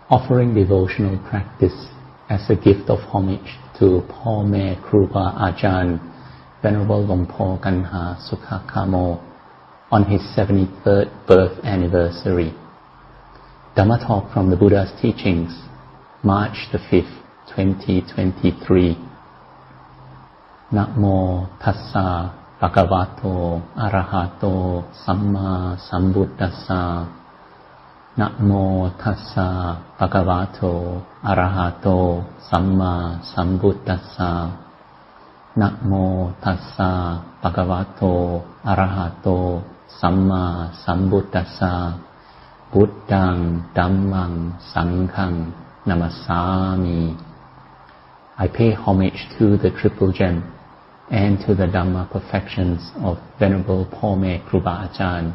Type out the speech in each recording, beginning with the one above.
offering devotional practice as a gift of homage to พ่อแม่ครูบาอาจารย์ Venerable Luang Gunhah Sukhakamo on his 73rd birth anniversary. Dhamma Talk from the Buddha's Teachings, March the 5th, 2023. Namo Tassa Bhagavato Arahato Samma Sambuddhassa.Namo Tassa Bhagavato Arahato Samma Sambuddhassa. Namo Tassa Bhagavato Arahato Samma Sambuddhassa. Buddhaṃ Dhammam Sangham Namasami. I pay homage to the Triple Gem and to the Dhamma perfections of Venerable พ่อแม่ครูบาอาจารย์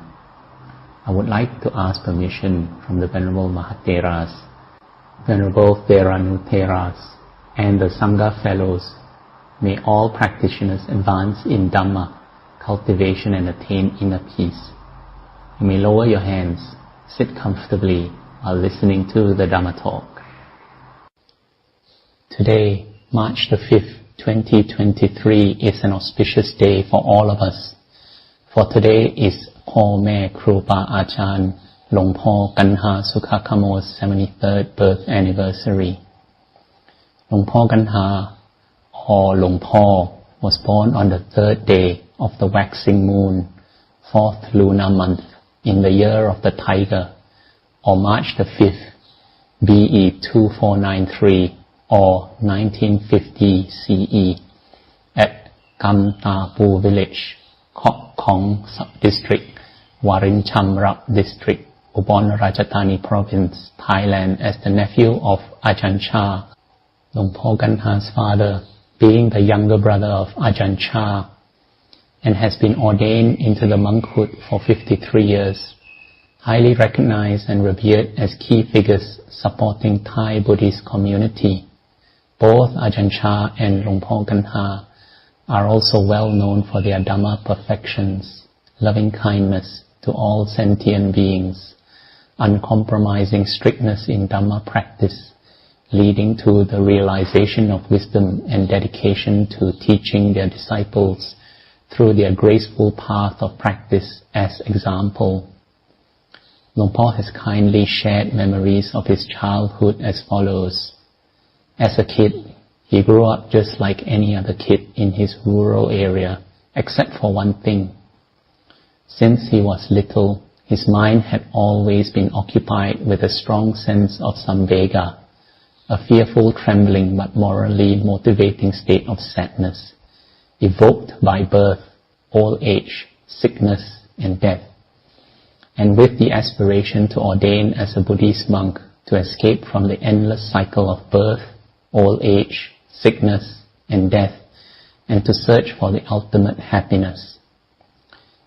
I would like to ask permission from the Venerable Mahatheras, Venerable Theranutheras, and the Sangha Fellows. May all practitioners advance in Dhamma, cultivation and attain inner peace. You may lower your hands, sit comfortably while listening to the Dhamma Talk. Today, March the 5th, 2023 is an auspicious day for all of us. For today is พ่อแม่ครูบาอาจารย์หลวงพ่อกันหา Sukhakomo's 73rd birth anniversary. หลวงพ่อกันหา or หลวงพ่อ was born on the third day of the waxing moon, fourth lunar month in the year of the tiger, or March the 5th, BE 2493 or 1950 CE at Kamtapu village, Khong District, Warincham District, Ubon Ratchathani Province, Thailand, as the nephew of Ajarn Chah. Luang Por Gunhah's father, being the younger brother of Ajarn Chah, and has been ordained into the monkhood for 53 years, highly recognized and revered as key figures supporting Thai Buddhist community. Both Ajarn Chah and Luang Por Gunhah are also well known for their Dhamma perfections, loving kindness to all sentient beings, uncompromising strictness in Dhamma practice, leading to the realization of wisdom and dedication to teaching their disciples through their graceful path of practice as example. Luang Por has kindly shared memories of his childhood as follows. As a kid, he grew up just like any other kid in his rural area, except for one thing. Since he was little, his mind had always been occupied with a strong sense of samvega, a fearful, trembling but morally motivating state of sadness, evoked by birth, old age, sickness, and death, and with the aspiration to ordain as a Buddhist monk to escape from the endless cycle of birth, old age, sickness, and death, and to search for the ultimate happiness.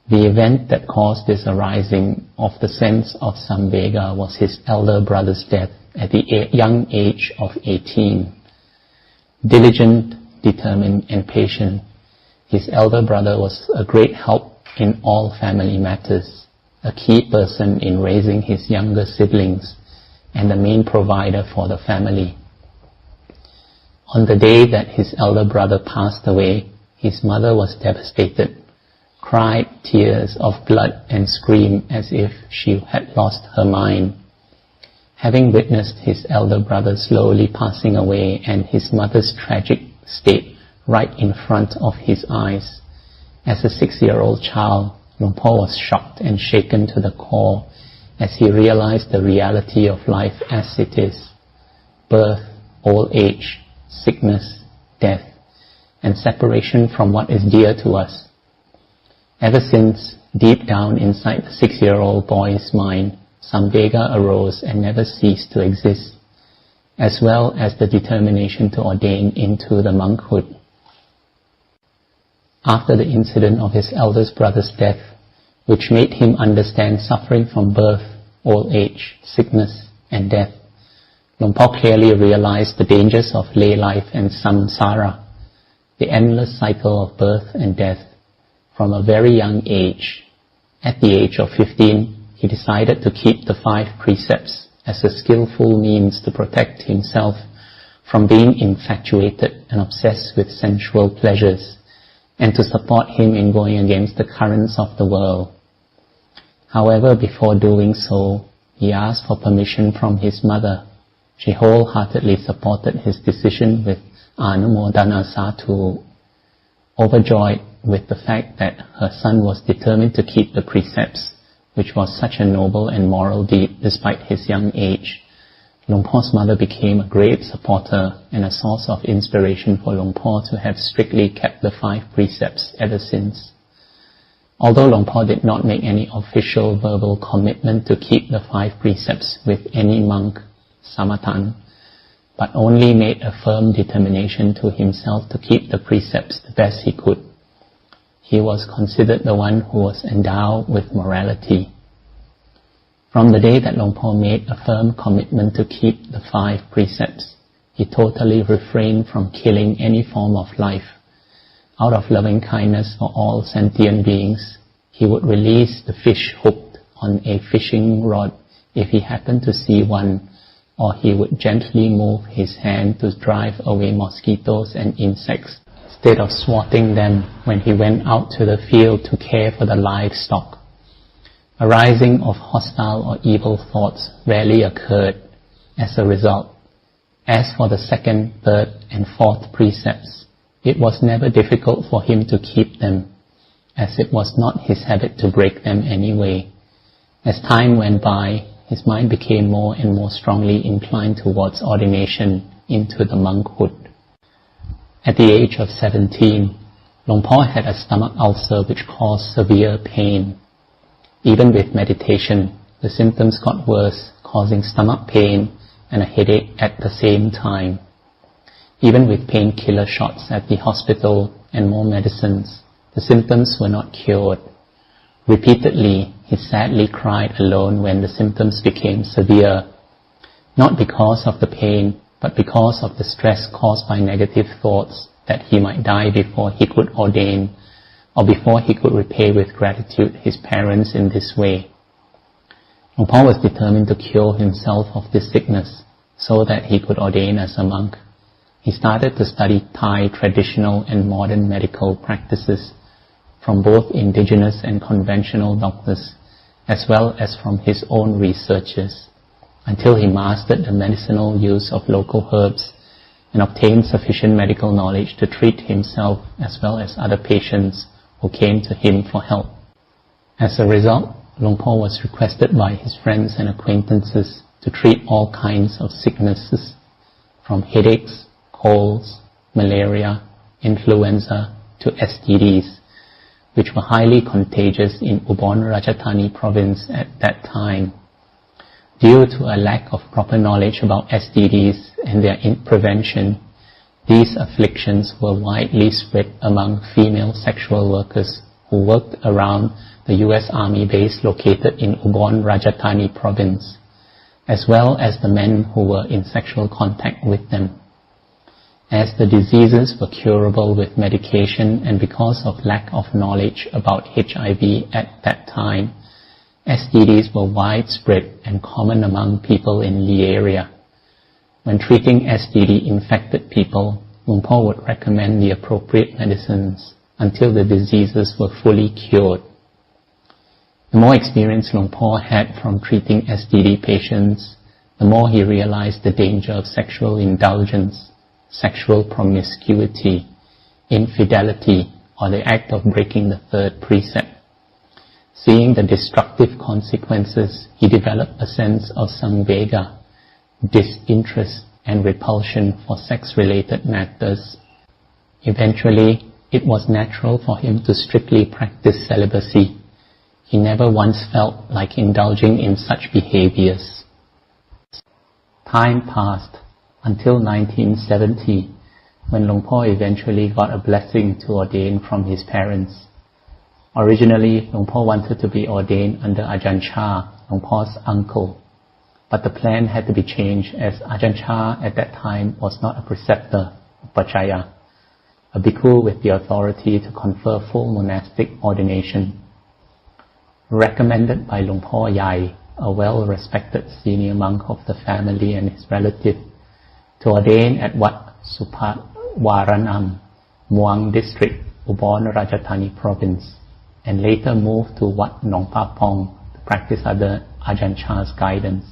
The event that caused this arising of the sense of samvega was his elder brother's death at the young age of 18. Diligent, determined, and patient, his elder brother was a great help in all family matters, a key person in raising his younger siblings, and the main provider for the family. On the day that his elder brother passed away, his mother was devastated, cried tears of blood and screamed as if she had lost her mind. Having witnessed his elder brother slowly passing away and his mother's tragic state right in front of his eyes, as a 6-year-old child, Luang Por was shocked and shaken to the core as he realized the reality of life as it is: birth, old age, sickness, death, and separation from what is dear to us. Ever since, deep down inside the 6-year-old boy's mind, samvega arose and never ceased to exist, as well as the determination to ordain into the monkhood. After the incident of his eldest brother's death, which made him understand suffering from birth, old age, sickness, and death, Luang Por clearly realized the dangers of lay life and samsara, the endless cycle of birth and death. From a very young age, at the age of 15, he decided to keep the 5 precepts as a skillful means to protect himself from being infatuated and obsessed with sensual pleasures, and to support him in going against the currents of the world. However, before doing so, he asked for permission from his mother. She wholeheartedly supported his decision with Anumodana Sadhu, overjoyed with the fact that her son was determined to keep the precepts, which was such a noble and moral deed despite his young age. Luang Por's mother became a great supporter and a source of inspiration for Luang Por to have strictly kept the 5 precepts ever since. Although Luang Por did not make any official verbal commitment to keep the 5 precepts with any monk, samathan, but only made a firm determination to himself to keep the precepts the best he could, he was considered the one who was endowed with morality. From the day that Luang Por made a firm commitment to keep the 5 precepts, he totally refrained from killing any form of life. Out of loving kindness for all sentient beings, he would release the fish hooked on a fishing rod if he happened to see one, or he would gently move his hand to drive away mosquitoes and insects, instead of swatting them when he went out to the field to care for the livestock. Arising of hostile or evil thoughts rarely occurred as a result. As for the 2nd, 3rd, and 4th precepts, it was never difficult for him to keep them, as it was not his habit to break them anyway. As time went by, his mind became more and more strongly inclined towards ordination into the monkhood. At the age of 17, Luang Por had a stomach ulcer which caused severe pain. Even with meditation, the symptoms got worse, causing stomach pain and a headache at the same time. Even with painkiller shots at the hospital and more medicines, the symptoms were not cured. Repeatedly, he sadly cried alone when the symptoms became severe, not because of the pain, but because of the stress caused by negative thoughts that he might die before he could ordain, or before he could repay with gratitude his parents in this way. Luang Por was determined to cure himself of this sickness so that he could ordain as a monk. He started to study Thai traditional and modern medical practices from both indigenous and conventional doctors, as well as from his own researches, until he mastered the medicinal use of local herbs and obtained sufficient medical knowledge to treat himself as well as other patients who came to him for help. As a result, Luang Por was requested by his friends and acquaintances to treat all kinds of sicknesses, from headaches, colds, malaria, influenza, to STDs, which were highly contagious in Ubon Ratchathani province at that time. Due to a lack of proper knowledge about STDs and their prevention, these afflictions were widely spread among female sexual workers who worked around the U.S. Army base located in Ubon Ratchathani province, as well as the men who were in sexual contact with them. As the diseases were curable with medication and because of lack of knowledge about HIV at that time, STDs were widespread and common among people in the area. When treating STD-infected people, Luang Por would recommend the appropriate medicines until the diseases were fully cured. The more experience Luang Por had from treating STD patients, the more he realized the danger of sexual indulgence, sexual promiscuity, infidelity, or the act of breaking the 3rd precept. Seeing the destructive consequences, he developed a sense of samvega, disinterest and repulsion for sex-related matters. Eventually, it was natural for him to strictly practice celibacy. He never once felt like indulging in such behaviors. Time passed until 1970, when Luang Por eventually got a blessing to ordain from his parents. Originally, Luang Por wanted to be ordained under Ajarn, Luang Por's uncle, but the plan had to be changed as Ajarn at that time was not a preceptor, upachaya, a bhikkhu with the authority to confer full monastic ordination. Recommended by Luang Por Yai, a well-respected senior monk of the family and his relative, to ordain at Wat Supatwaranam, Muang district, Ubon Ratchathani province, and later moved to Wat Nong Papong to practice under Ajarn Chah's guidance.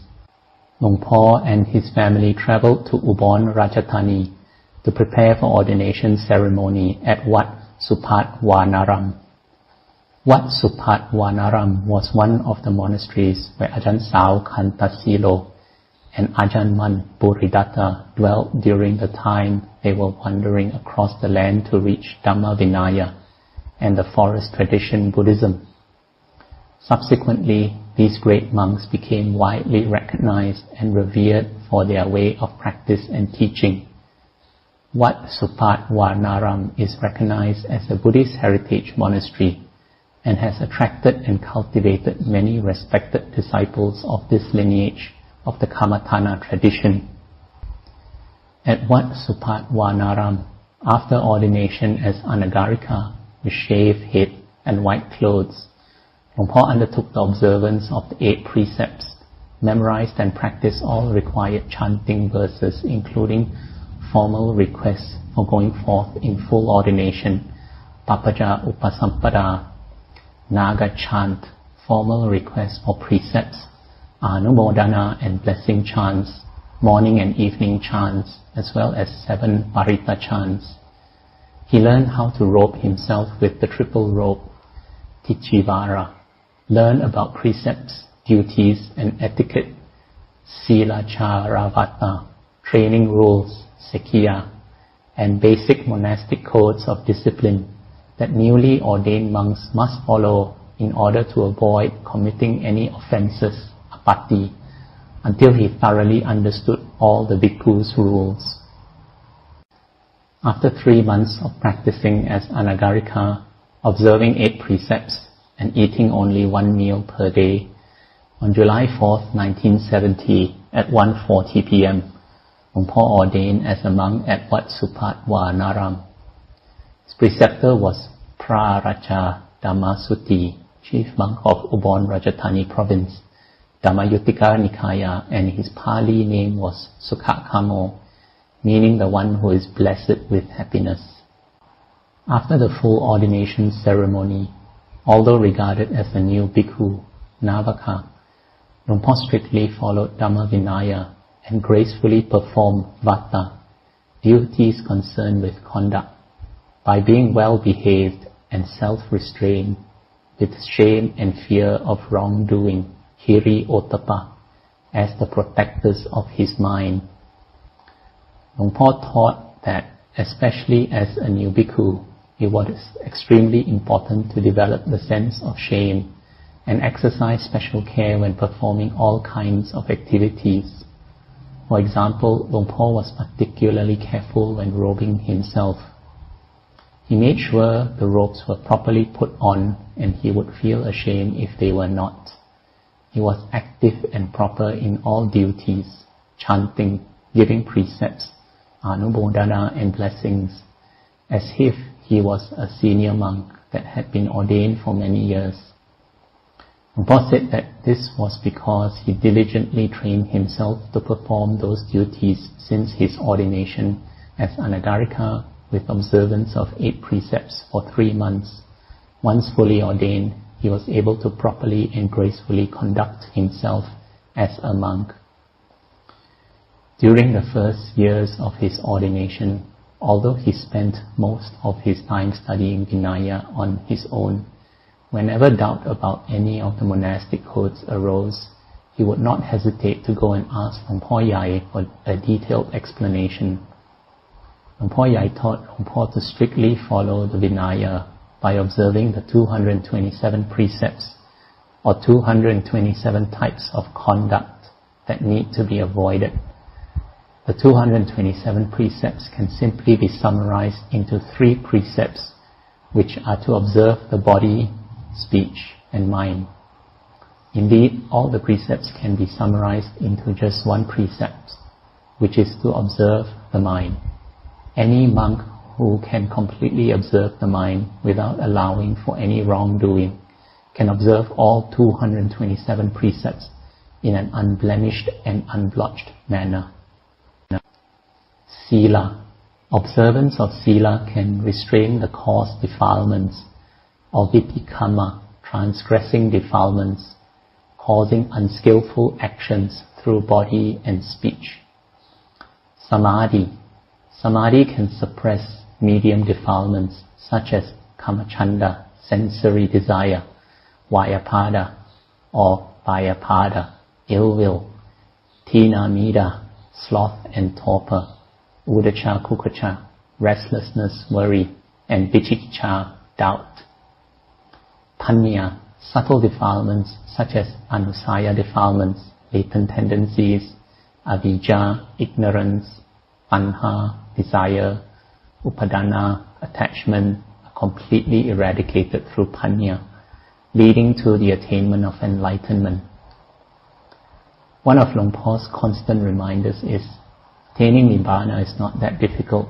Luang Po and his family traveled to Ubon Ratchathani to prepare for ordination ceremony at Wat Supatwanaram. Wat Supatwanaram was one of the monasteries where Ajahn Sao Kantasilo and Ajahn Man Buridatta dwelt during the time they were wandering across the land to reach Dhamma Vinaya and the forest tradition Buddhism. Subsequently, these great monks became widely recognized and revered for their way of practice and teaching. Wat Supatwanaram is recognized as a Buddhist heritage monastery and has attracted and cultivated many respected disciples of this lineage of the Kammatthana tradition. At Wat Supatwanaram, after ordination as Anagarika with shaved head and white clothes, Luang Po undertook the observance of the 8 precepts, memorized and practiced all required chanting verses, including formal requests for going forth in full ordination, Papaja Upasampada, Naga chant, formal requests for precepts, Anumodana and blessing chants, morning and evening chants, as well as 7 Parita chants. He learned how to robe himself with the triple robe, Tichivara, learn about precepts, duties and etiquette, Sila Charavata, training rules, Sekhiya, and basic monastic codes of discipline that newly ordained monks must follow in order to avoid committing any offences, apatti, until he thoroughly understood all the bhikkhu's rules. After 3 months of practicing as Anagarika, observing 8 precepts, and eating only 1 meal per day, on July 4th, 1970, at 1:40 p.m., Luang Po ordained as a monk at Wat Supatwanaram. His preceptor was Praraja Dhammasutthi, chief monk of Ubon Ratchathani province, Dhammayuttika Nikaya, and his Pali name was Sukhakamo, meaning the one who is blessed with happiness. After the full ordination ceremony, although regarded as a new bhikkhu, Navaka, Luang Po strictly followed Dhamma Vinaya and gracefully performed vata, duties concerned with conduct, by being well behaved and self-restrained, with shame and fear of wrongdoing, Hiri Ottappa, as the protectors of his mind. Luang Po taught that, especially as a new bhikkhu, it was extremely important to develop the sense of shame and exercise special care when performing all kinds of activities. For example, Luang Po was particularly careful when robing himself. He made sure the robes were properly put on, and he would feel ashamed if they were not. He was active and proper in all duties, chanting, giving precepts, anumodana and blessings, as if he was a senior monk that had been ordained for many years. Luang Po said that this was because he diligently trained himself to perform those duties since his ordination as Anagarika with observance of 8 precepts for 3 months. Once fully ordained, he was able to properly and gracefully conduct himself as a monk. During the first years of his ordination, although he spent most of his time studying Vinaya on his own, whenever doubt about any of the monastic codes arose, he would not hesitate to go and ask Luang Po Yai for a detailed explanation. Luang Po Yai taught Luang Po to strictly follow the Vinaya by observing the 227 precepts, or 227 types of conduct that need to be avoided. The 227 precepts can simply be summarized into 3 precepts, which are to observe the body, speech, and mind. Indeed, all the precepts can be summarized into just 1 precept, which is to observe the mind. Any monk who can completely observe the mind without allowing for any wrongdoing can observe all 227 precepts in an unblemished and unblotched manner. Sila. Observance of sila can restrain the coarse defilements or vitikama, transgressing defilements, causing unskillful actions through body and speech. Samadhi. Samadhi can suppress medium defilements such as kamachanda, sensory desire, vyapada or vyapada, ill will, tinamida, sloth and torpor, udacha kukacha, restlessness, worry, and vichikicha, doubt. Panya, subtle defilements such as anusaya defilements, latent tendencies, avijja, ignorance, tanha, desire, upadana, attachment, are completely eradicated through panya, leading to the attainment of enlightenment. One of Luang Por's constant reminders is, attaining Nibbana is not that difficult,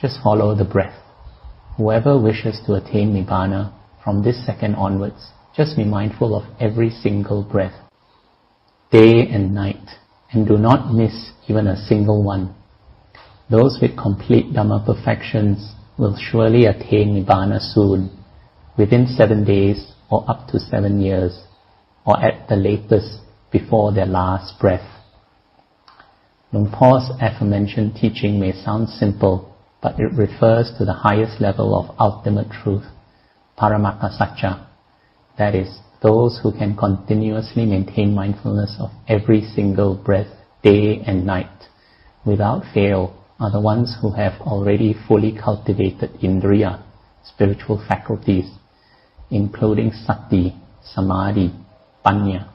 just follow the breath. Whoever wishes to attain Nibbana, from this second onwards, just be mindful of every single breath, day and night, and do not miss even a single one. Those with complete Dhamma perfections will surely attain Nibbana soon, within 7 days or up to 7 years, or at the latest before their last breath. Luang Por's aforementioned teaching may sound simple, but it refers to the highest level of ultimate truth, Paramatta Satcha, that is, those who can continuously maintain mindfulness of every single breath, day and night, without fail, are the ones who have already fully cultivated Indriya, spiritual faculties, including Sati, Samadhi, Panya.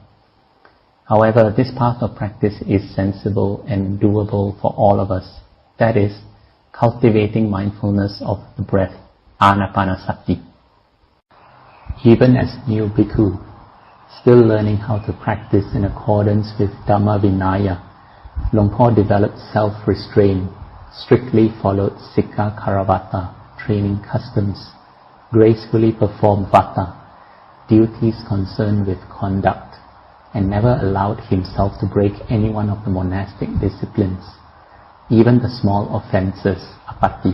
However, this path of practice is sensible and doable for all of us, that is, cultivating mindfulness of the breath, Anapanasati. Even as new bhikkhu, still learning how to practice in accordance with Dhamma Vinaya, Luang Por developed self-restraint, strictly followed Sikha Karavata, training customs, gracefully performed vata, duties concerned with conduct, and never allowed himself to break any one of the monastic disciplines, even the small offences, apatti.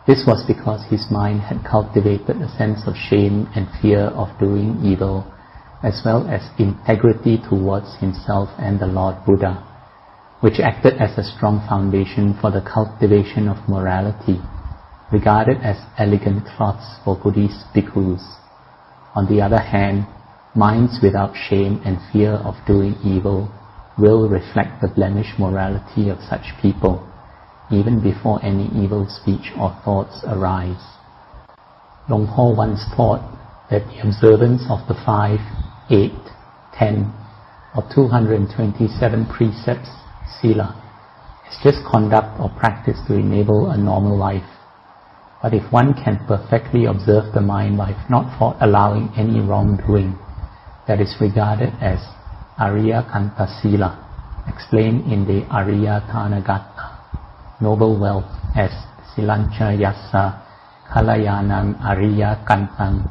This was because his mind had cultivated a sense of shame and fear of doing evil, as well as integrity towards himself and the Lord Buddha, which acted as a strong foundation for the cultivation of morality, regarded as elegant cloths for Buddhist bhikkhus. On the other hand, minds without shame and fear of doing evil will reflect the blemished morality of such people, even before any evil speech or thoughts arise. Luang Por once taught that the observance of the 5, 8, 10, or 227 precepts, sila, is just conduct or practice to enable a normal life. But if one can perfectly observe the mind by not allowing any wrongdoing, that is regarded as Ariya Kanta Sila, explained in the Ariya Thanagatta, noble wealth, as Silancha Yassa Kalayanam Ariya Kantang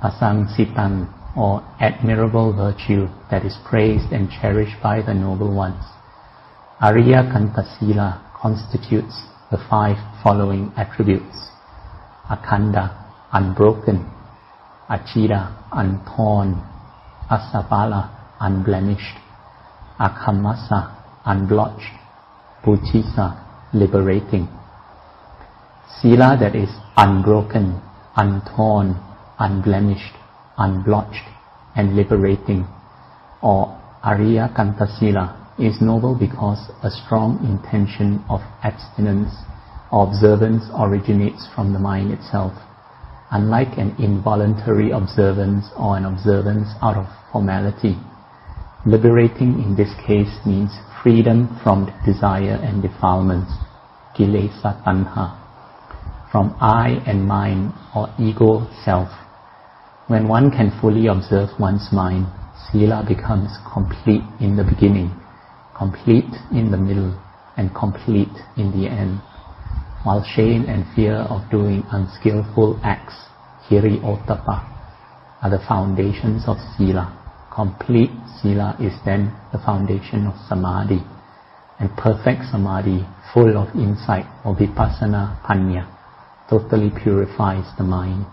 Asang Sitang, or admirable virtue that is praised and cherished by the noble ones. Ariya Kanta Sila constitutes the 5 following attributes: Akhanda, unbroken; Achira, untorn; Asabala, unblemished; Akhamasa, unblotched; Puchisa, liberating. Sila that is unbroken, untorn, unblemished, unblotched, and liberating, or Ariya Kanta Sila, is noble because a strong intention of abstinence or observance originates from the mind itself, unlike an involuntary observance or an observance out of formality. Liberating in this case means freedom from desire and defilements, kilesa tanha, from I and mine or ego self. When one can fully observe one's mind, sila becomes complete in the beginning, complete in the middle, and complete in the end, while shame and fear of doing unskillful acts, hiri ottappa, are the foundations of sila, Complete Sila is then the foundation of Samadhi, and perfect Samadhi, full of insight or Vipassana Panya, totally purifies the mind.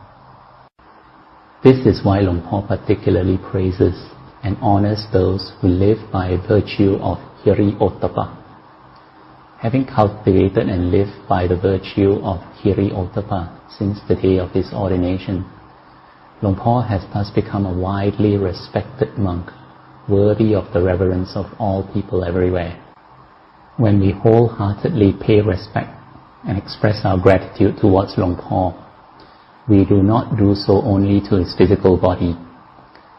This is why Luang Por particularly praises and honors those who live by virtue of Hiri Ottappa. Having cultivated and lived by the virtue of Hiri Ottappa since the day of his ordination, Luang Por has thus become a widely respected monk, worthy of the reverence of all people everywhere. When we wholeheartedly pay respect and express our gratitude towards Luang Por, we do not do so only to his physical body,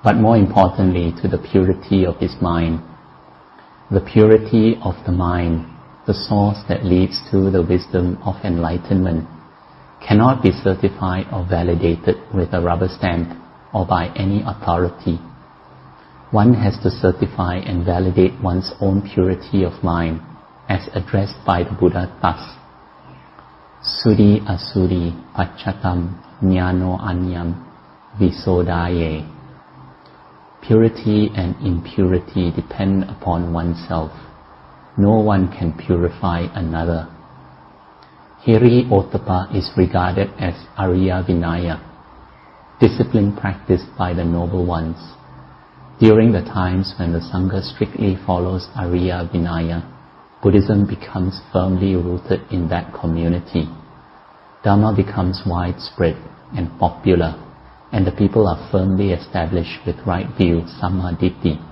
but more importantly to the purity of his mind. The purity of the mind, the source that leads to the wisdom of enlightenment, cannot be certified or validated with a rubber stamp or by any authority. One has to certify and validate one's own purity of mind, as addressed by the Buddha thus: Sudi asudi pachatam jnano anyam visodaye. Purity and impurity depend upon oneself. No one can purify another. Hiri Ottappa is regarded as Ariya Vinaya, discipline practiced by the noble ones. During the times when the Sangha strictly follows Ariya Vinaya, Buddhism becomes firmly rooted in that community. Dhamma becomes widespread and popular, and the people are firmly established with right view, Sammaditthi,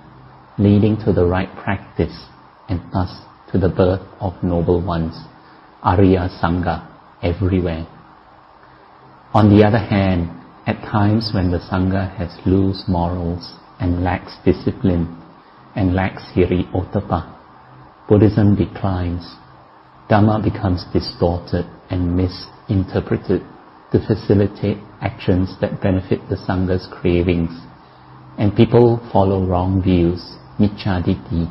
leading to the right practice and thus to the birth of noble ones, Arya Sangha, everywhere. On the other hand, at times when the Sangha has loose morals and lacks discipline and lacks Hiri Ottappa, Buddhism declines. Dhamma becomes distorted and misinterpreted to facilitate actions that benefit the Sangha's cravings, and people follow wrong views, Micchaditti,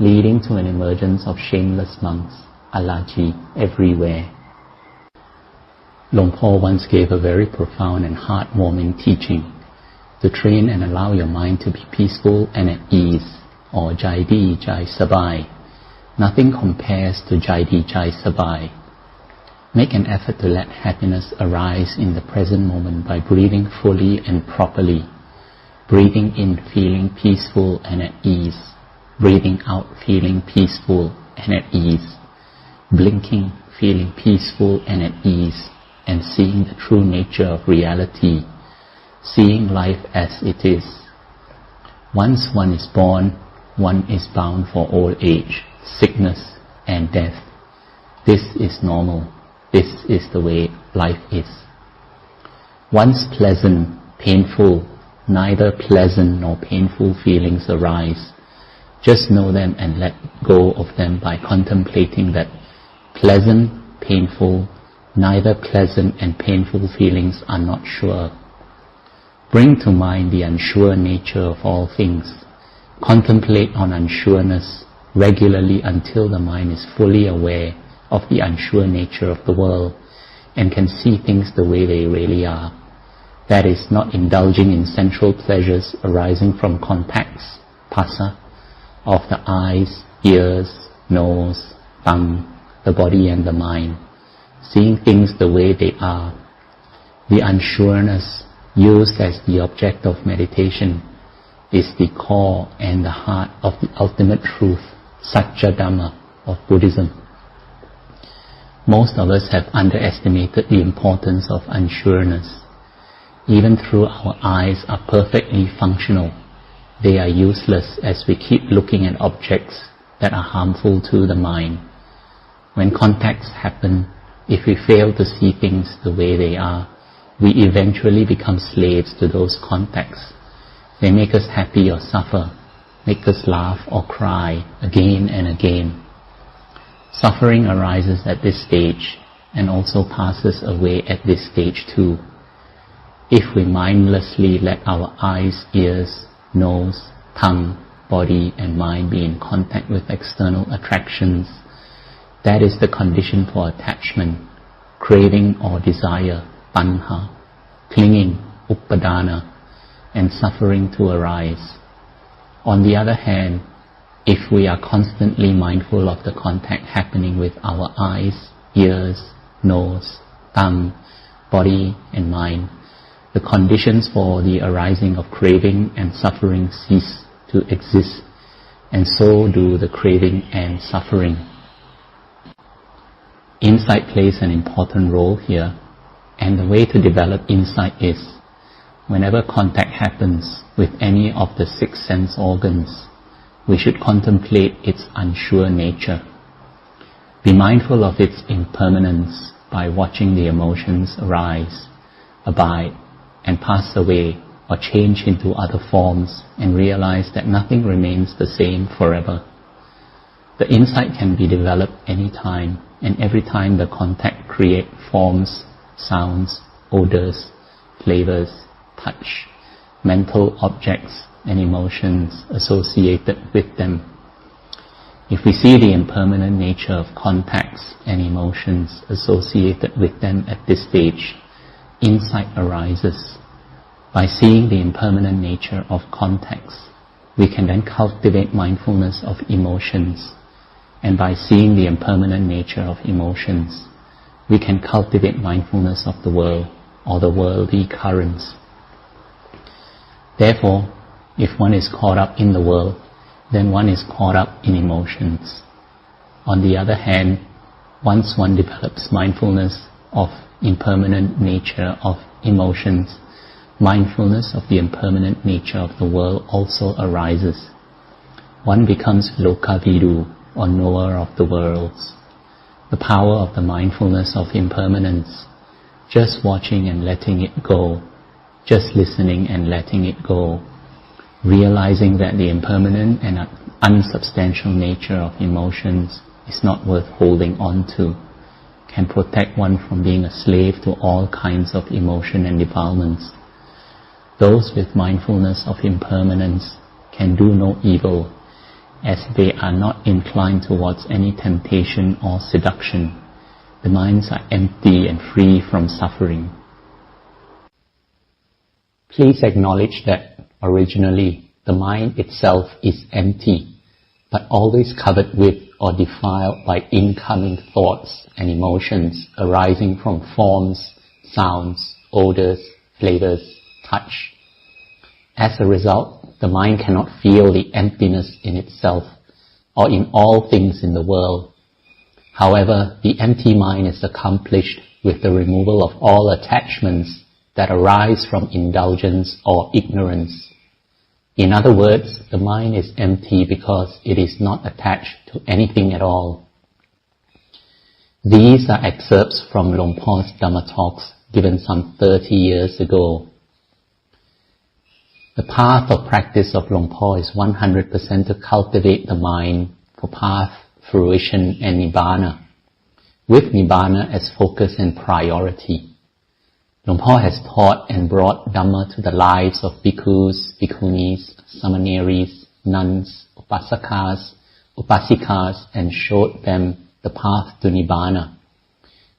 leading to an emergence of shameless monks, Alaji, everywhere. Luang Por once gave a very profound and heartwarming teaching to train and allow your mind to be peaceful and at ease, or Jai Sabai. Nothing compares to Jai Sabai. Make an effort to let happiness arise in the present moment by breathing fully and properly. Breathing in feeling peaceful and at ease. Breathing out feeling peaceful and at ease. Blinking, feeling peaceful and at ease, and seeing the true nature of reality. Seeing life as it is. Once one is born, one is bound for old age, sickness and death. This is normal. This is the way life is. Once pleasant, painful, neither pleasant nor painful feelings arise. Just know them and let go of them by contemplating that pleasant, painful, neither pleasant and painful feelings are not sure. Bring to mind the unsure nature of all things. Contemplate on unsureness regularly until the mind is fully aware of the unsure nature of the world and can see things the way they really are. That is, not indulging in sensual pleasures arising from contacts, phassa, of the eyes, ears, nose, tongue, the body and the mind. Seeing things the way they are. The unsureness used as the object of meditation is the core and the heart of the ultimate truth, Satya Dhamma of Buddhism. Most of us have underestimated the importance of unsureness. Even though our eyes are perfectly functional, they are useless as we keep looking at objects that are harmful to the mind. When contacts happen, if we fail to see things the way they are, we eventually become slaves to those contacts. They make us happy or suffer, make us laugh or cry again and again. Suffering arises at this stage and also passes away at this stage too. If we mindlessly let our eyes, ears, nose, tongue, body and mind be in contact with external attractions, that is the condition for attachment, craving or desire, tanha, clinging, upadana, and suffering to arise. On the other hand, if we are constantly mindful of the contact happening with our eyes, ears, nose, tongue, body and mind, the conditions for the arising of craving and suffering cease to exist, and so do the craving and suffering. Insight plays an important role here, and the way to develop insight is, whenever contact happens with any of the 6 sense organs, we should contemplate its unsure nature. Be mindful of its impermanence by watching the emotions arise, abide, and pass away or change into other forms, and realize that nothing remains the same forever. The insight can be developed any time, and every time the contact creates forms, sounds, odors, flavors, touch, mental objects, and emotions associated with them. If we see the impermanent nature of contacts and emotions associated with them at this stage, insight arises. By seeing the impermanent nature of contacts, we can then cultivate mindfulness of emotions, and by seeing the impermanent nature of emotions, we can cultivate mindfulness of the world or the worldly currents. Therefore, if one is caught up in the world, then one is caught up in emotions. On the other hand, once one develops mindfulness of impermanent nature of emotions, mindfulness of the impermanent nature of the world also arises. One becomes lokavidu, or knower of the worlds. The power of the mindfulness of impermanence, just watching and letting it go, just listening and letting it go, realizing that the impermanent and unsubstantial nature of emotions is not worth holding on to, can protect one from being a slave to all kinds of emotion and defilements. Those with mindfulness of impermanence can do no evil, as they are not inclined towards any temptation or seduction. The minds are empty and free from suffering. Please acknowledge that originally the mind itself is empty, but always covered with or defiled by incoming thoughts and emotions arising from forms, sounds, odors, flavors, touch. As a result, the mind cannot feel the emptiness in itself or in all things in the world. However, the empty mind is accomplished with the removal of all attachments that arise from indulgence or ignorance. In other words, the mind is empty because it is not attached to anything at all. These are excerpts from Luang Por's Dhamma Talks given some 30 years ago. The path of practice of Luang Por is 100% to cultivate the mind for path, fruition and Nibbana, with Nibbana as focus and priority. Luang Por has taught and brought Dhamma to the lives of bhikkhus, bhikkhunis, samaneris, nuns, upasakas, upasikas, and showed them the path to Nibbana,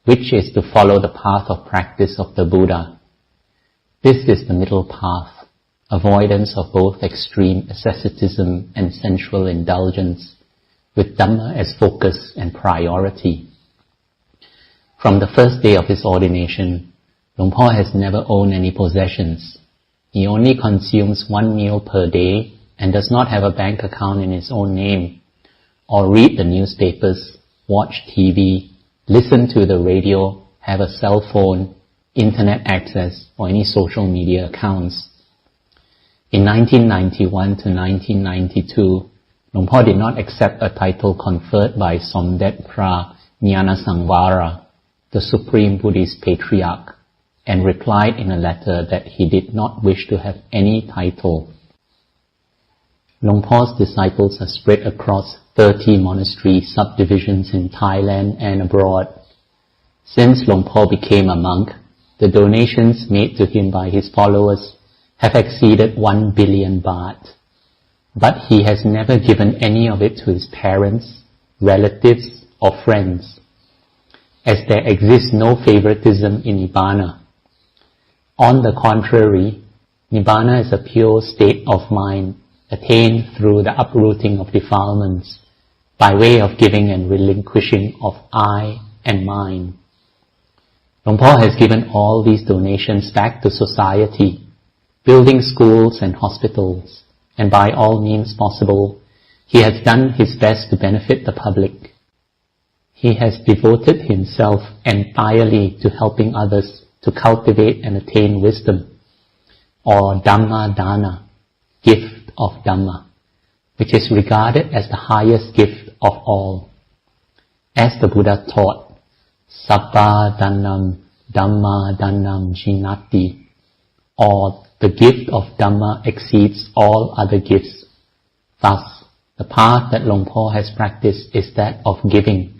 which is to follow the path of practice of the Buddha. This is the middle path, avoidance of both extreme asceticism and sensual indulgence, with Dhamma as focus and priority. From the first day of his ordination, Luang Por has never owned any possessions. He only consumes 1 meal per day and does not have a bank account in his own name, or read the newspapers, watch TV, listen to the radio, have a cell phone, internet access, or any social media accounts. In 1991 to 1992, Luang Por did not accept a title conferred by Somdet Phra Nyanasangvara, the Supreme Buddhist Patriarch, and replied in a letter that he did not wish to have any title. Luang Por's disciples are spread across 30 monastery subdivisions in Thailand and abroad. Since Luang Por became a monk, the donations made to him by his followers have exceeded 1 billion baht. But he has never given any of it to his parents, relatives, or friends, as there exists no favoritism in Nibbana. On the contrary, Nibbana is a pure state of mind attained through the uprooting of defilements by way of giving and relinquishing of I and mine. Luang Por has given all these donations back to society, building schools and hospitals, and by all means possible, he has done his best to benefit the public. He has devoted himself entirely to helping others to cultivate and attain wisdom, or Dhamma Dana, gift of Dhamma, which is regarded as the highest gift of all. As the Buddha taught, Sabba Dhanam Dhamma Dhanam Jinati, or the gift of Dhamma exceeds all other gifts. Thus, the path that Luang Por has practiced is that of giving,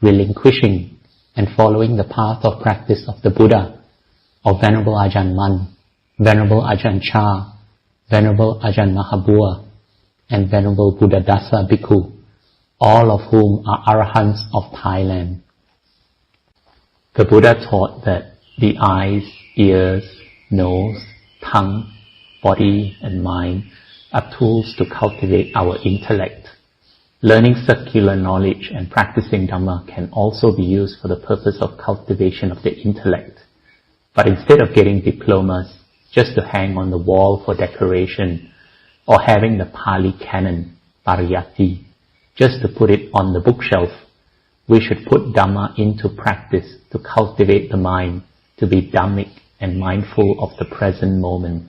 relinquishing, and following the path of practice of the Buddha, of Venerable Ajarn Man, Venerable Ajarn Chah, Venerable Ajarn Mahabua, and Venerable Buddhadasa Bhikkhu, all of whom are Arahants of Thailand. The Buddha taught that the eyes, ears, nose, tongue, body, and mind are tools to cultivate our intellect. Learning secular knowledge and practicing Dhamma can also be used for the purpose of cultivation of the intellect. But instead of getting diplomas just to hang on the wall for decoration, or having the Pali canon, Pariyatti, just to put it on the bookshelf, we should put Dhamma into practice to cultivate the mind to be Dhammic and mindful of the present moment.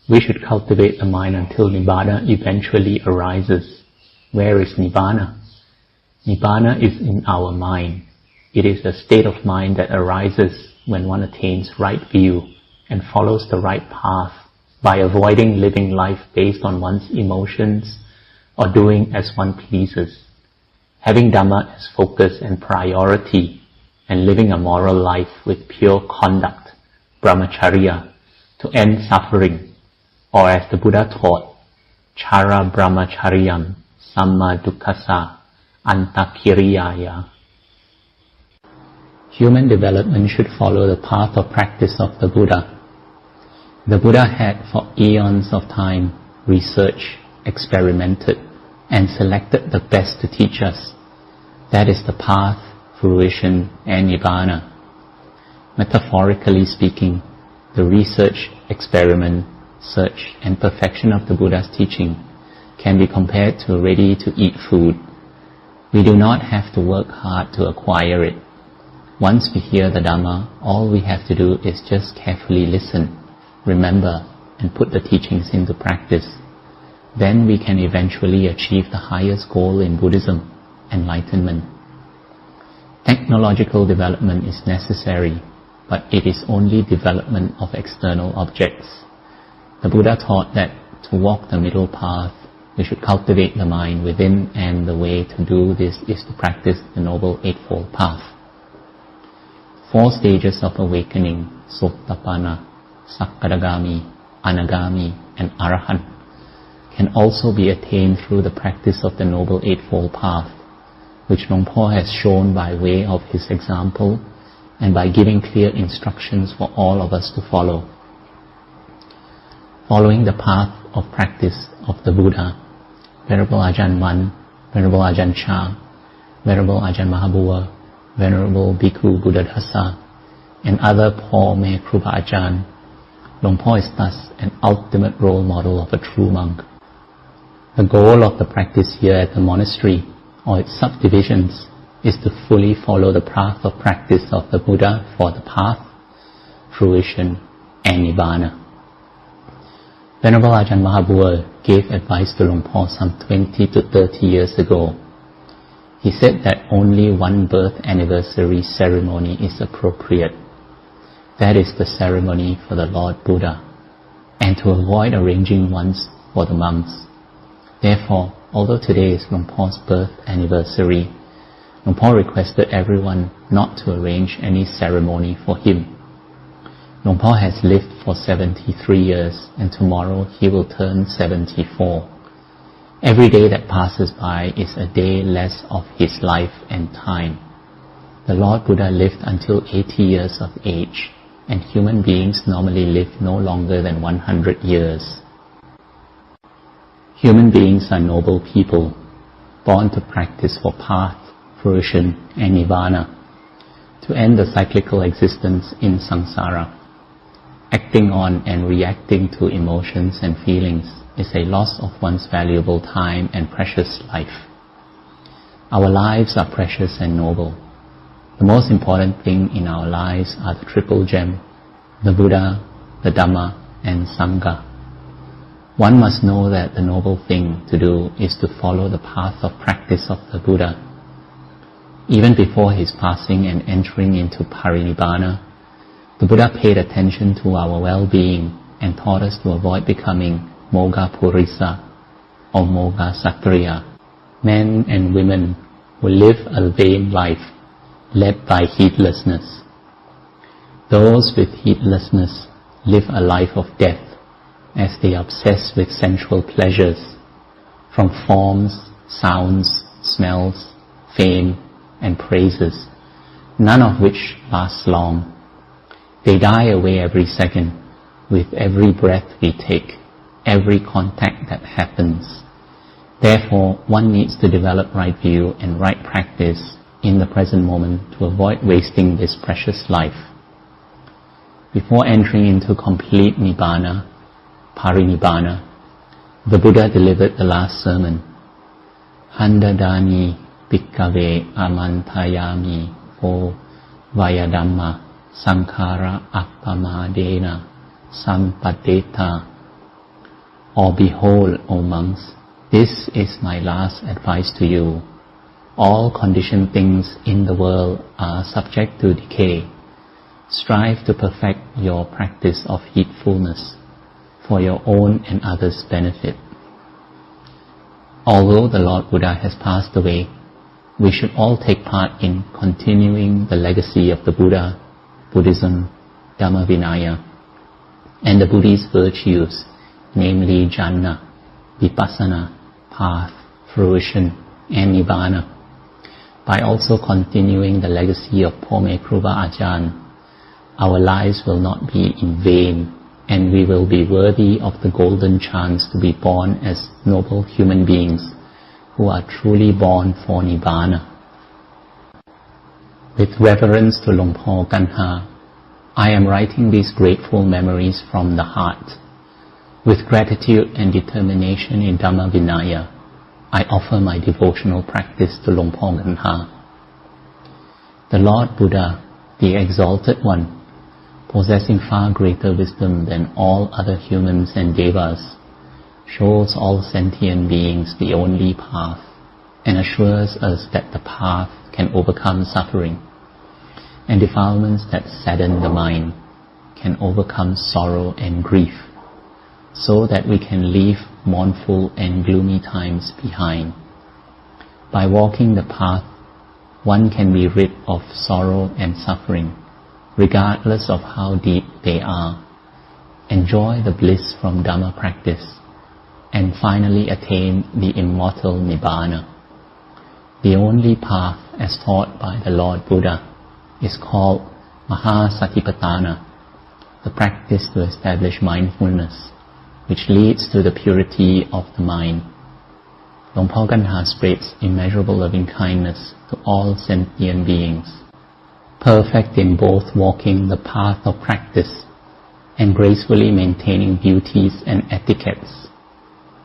We should cultivate the mind until Nibbana eventually arises. Where is Nibbana? Nibbana is in our mind. It is a state of mind that arises when one attains right view and follows the right path by avoiding living life based on one's emotions or doing as one pleases. Having Dhamma as focus and priority, and living a moral life with pure conduct, brahmacharya, to end suffering, or as the Buddha taught, chara brahmacharyam samma dukkhasa antakiriyaya. Human development should follow the path of practice of the Buddha. The Buddha had for eons of time researched, experimented, and selected the best to teach us. That is the path, fruition, and Nibbana. Metaphorically speaking, the research, experiment, search, and perfection of the Buddha's teaching can be compared to ready-to-eat food. We do not have to work hard to acquire it. Once we hear the Dhamma, all we have to do is just carefully listen, remember, and put the teachings into practice. Then we can eventually achieve the highest goal in Buddhism, enlightenment. Technological development is necessary, but it is only development of external objects. The Buddha taught that to walk the middle path, we should cultivate the mind within, and the way to do this is to practice the Noble Eightfold Path. 4 stages of awakening, Sotapanna, Sakadagami, Anagami, and Arahant, can also be attained through the practice of the Noble Eightfold Path, which Luang Por has shown by way of his example and by giving clear instructions for all of us to follow. Following the path of practice of the Buddha, Venerable Ajarn Man, Venerable Ajarn Chah, Venerable Ajarn Mahabua, Venerable Bhikkhu Buddhadasa, and other homage Kruba Ajarn, Luang Por is thus an ultimate role model of a true monk. The goal of the practice here at the monastery, or its subdivisions, is to fully follow the path of practice of the Buddha for the path, fruition, and Nibbana. Venerable Ajarn Mahabua gave advice to Luang Por some 20 to 30 years ago. He said that only one birth anniversary ceremony is appropriate. That is the ceremony for the Lord Buddha, and to avoid arranging ones for the monks. Therefore, although today is Luang Por's birth anniversary, Luang Por requested everyone not to arrange any ceremony for him. Luang Por has lived for 73 years, and tomorrow he will turn 74. Every day that passes by is a day less of his life and time. The Lord Buddha lived until 80 years of age, and human beings normally live no longer than 100 years. Human beings are noble people, born to practice for path, fruition, and nirvana, to end the cyclical existence in samsara. Acting on and reacting to emotions and feelings is a loss of one's valuable time and precious life. Our lives are precious and noble. The most important thing in our lives are the triple gem, the Buddha, the Dhamma, and Sangha. One must know that the noble thing to do is to follow the path of practice of the Buddha. Even before his passing and entering into parinibbana, the Buddha paid attention to our well-being and taught us to avoid becoming Moga Purisa or Moga Satriya, men and women who live a vain life led by heedlessness. Those with heedlessness live a life of death as they obsess with sensual pleasures, from forms, sounds, smells, fame, and praises, none of which lasts long. They die away every second, with every breath we take, every contact that happens. Therefore, one needs to develop right view and right practice in the present moment to avoid wasting this precious life. Before entering into complete nibbana, parinibbana, the Buddha delivered the last sermon. Handadani Bhikkave Amantayami O Vayadhamma Sankhara Appamadena Sampadeta. Or behold, O monks, this is my last advice to you. All conditioned things in the world are subject to decay. Strive to perfect your practice of heedfulness for your own and others' benefit. Although the Lord Buddha has passed away, we should all take part in continuing the legacy of the Buddha, Buddhism, Dhamma Vinaya, and the Buddhist virtues, namely jhana, vipassana, path, fruition, and nibbana. By also continuing the legacy of homage Kruba Ajarn, our lives will not be in vain, and we will be worthy of the golden chance to be born as noble human beings who are truly born for nibbana. With reverence to Luang Gunhah, I am writing these grateful memories from the heart. With gratitude and determination in Dhamma Vinaya, I offer my devotional practice to Luang Gunhah. The Lord Buddha, the Exalted One, possessing far greater wisdom than all other humans and devas, shows all sentient beings the only path and assures us that the path can overcome suffering, and defilements that sadden the mind can overcome sorrow and grief, so that we can leave mournful and gloomy times behind. By walking the path, one can be rid of sorrow and suffering, regardless of how deep they are, enjoy the bliss from Dhamma practice, and finally attain the immortal Nibbana. The only path as taught by the Lord Buddha is called Mahasatipatthana, the practice to establish mindfulness, which leads to the purity of the mind. Luang Gunhah spreads immeasurable loving kindness to all sentient beings, perfect in both walking the path of practice and gracefully maintaining duties and etiquettes.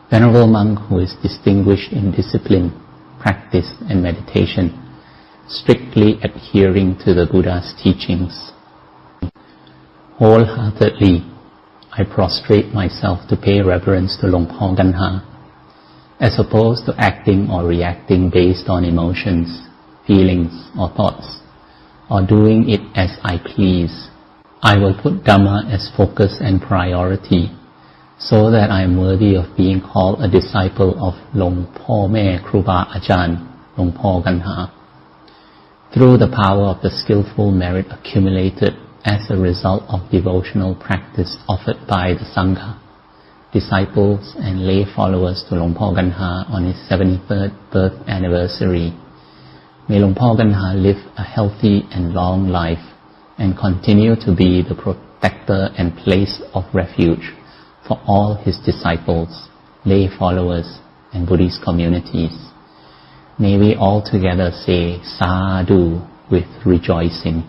Venerable monk who is distinguished in discipline, practice and meditation, strictly adhering to the Buddha's teachings. Wholeheartedly, I prostrate myself to pay reverence to Luang Gunhah, as opposed to acting or reacting based on emotions, feelings or thoughts, or doing it as I please. I will put Dhamma as focus and priority, so that I am worthy of being called a disciple of Luangพ่อแม่ครูบาอาจารย์ Luang Gunhah. Through the power of the skillful merit accumulated as a result of devotional practice offered by the Sangha, disciples and lay followers to Luang Gunhah on his 73rd birth anniversary, may Luang Gunhah live a healthy and long life and continue to be the protector and place of refuge for all his disciples. lay followers, and Buddhist communities. May we all together say Sadhu with rejoicing.